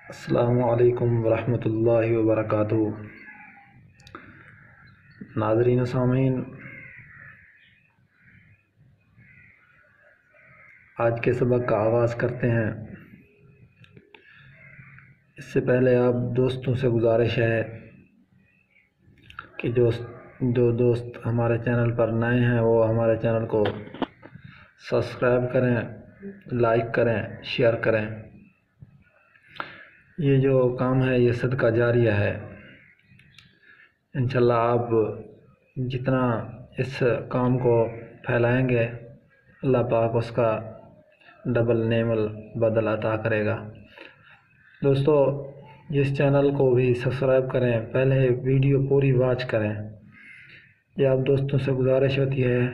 السلام علیکم ورحمۃ اللہ وبرکاتہ۔ ناظرین و سامعین، آج کے سبق کا آغاز کرتے ہیں۔ اس سے پہلے آپ دوستوں سے گزارش ہے کہ جو دوست ہمارے چینل پر نئے ہیں وہ ہمارے چینل کو سبسکرائب کریں، لائک کریں، شیئر کریں۔ یہ جو کام ہے یہ صدقہ جاریہ ہے۔ انشاءاللہ آپ جتنا اس کام کو پھیلائیں گے اللہ پاک اس کا ڈبل نیمل بدل عطا کرے گا۔ دوستو، اس چینل کو بھی سبسکرائب کریں، پہلے ویڈیو پوری واچ کریں۔ یہ آپ دوستوں سے گزارش ہوتی ہے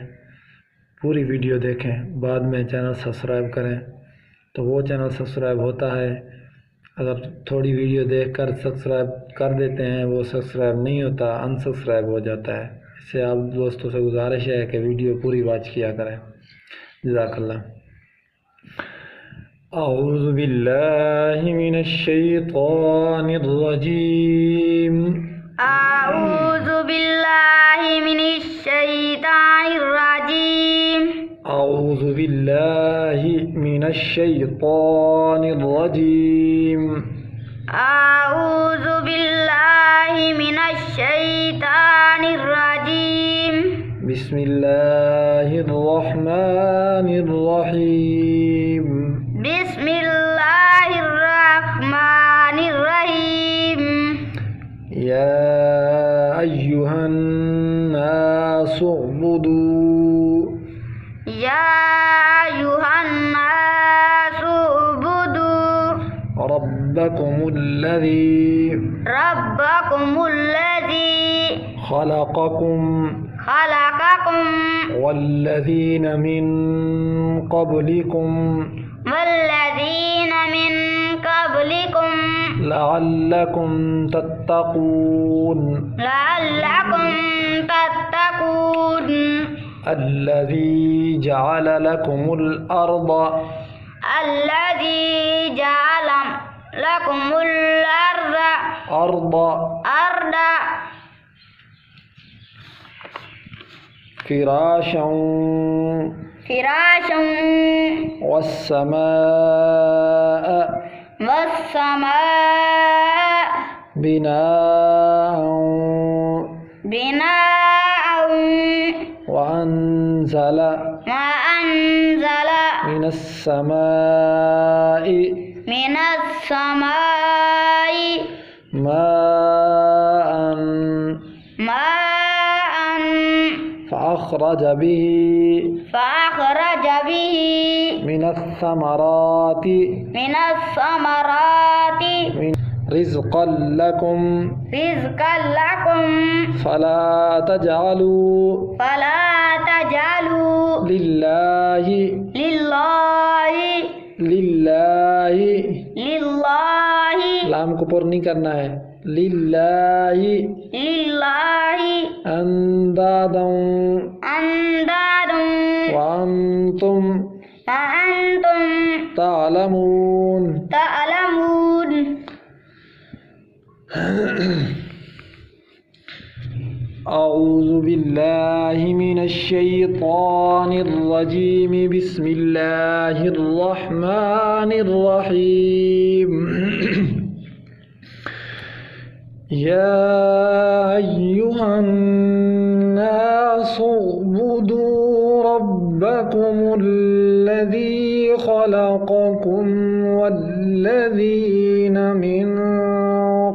پوری ویڈیو دیکھیں، بعد میں چینل سبسکرائب کریں تو وہ چینل سبسکرائب ہوتا ہے۔ اگر تھوڑی ویڈیو دیکھ کر سبسکرائب کر دیتے ہیں وہ سبسکرائب نہیں ہوتا، ان سبسکرائب ہو جاتا ہے۔ اس سے آپ دوستوں سے گزارش ہے کہ ویڈیو پوری واچ کیا کریں۔ جزاک اللہ۔ اعوذ باللہ من الشیطان الرجیم۔ اعوذ باللہ من الشیطان الرجیم۔ اعوذ باللہ من الشیطان الرجیم۔ اعوذ باللہ من الشیطان الرجیم۔ بسم اللہ الرحمن الرحیم۔ بسم اللہ الرحمن الرحیم۔ یا ایہا الناس اعبدوا یا ایھا الناس اعبدوا ربکم الذی خلقکم والذین من قبلکم لعلکم تتقون الذی جعل لکم الارض فراشا والسماء بناء وأنزل من السماء ماء فأخرج به من الثمرات رزقا لكم فلا تجعلوا لله لام کو پر نہیں کرنا ہے، للہ اندادا وانتم تعلمون۔ اعوذ باللہ من الشیطان الرجیم۔ بسم اللہ الرحمن الرحیم۔ یا ایہا الناس اعبدوا ربکم الذی خلقکم والذین من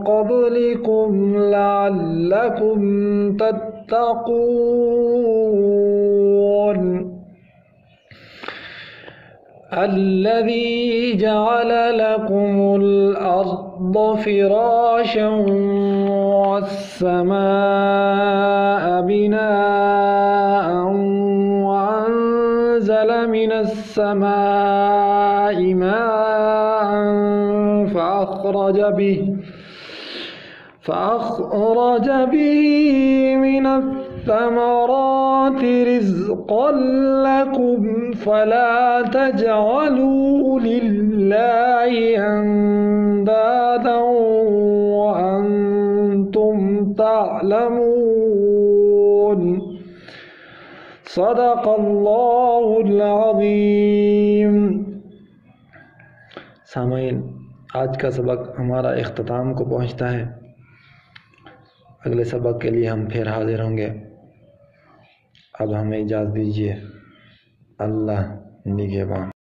قبلکم لعلکم تتقون الذي جعل لكم الأرض فراشا والسماء بناء وأنزل من السماء ماء فأخرج به من الثمرات رزقا لكم فلا تجعلوا لله أندادا يعلمون صدق اللہ العظیم۔ سامعین، آج کا سبق ہمارا اختتام کو پہنچتا ہے۔ اگلے سبق کے لیے ہم پھر حاضر ہوں گے۔ اب ہمیں اجازت دیجیے۔ اللہ نگہبان۔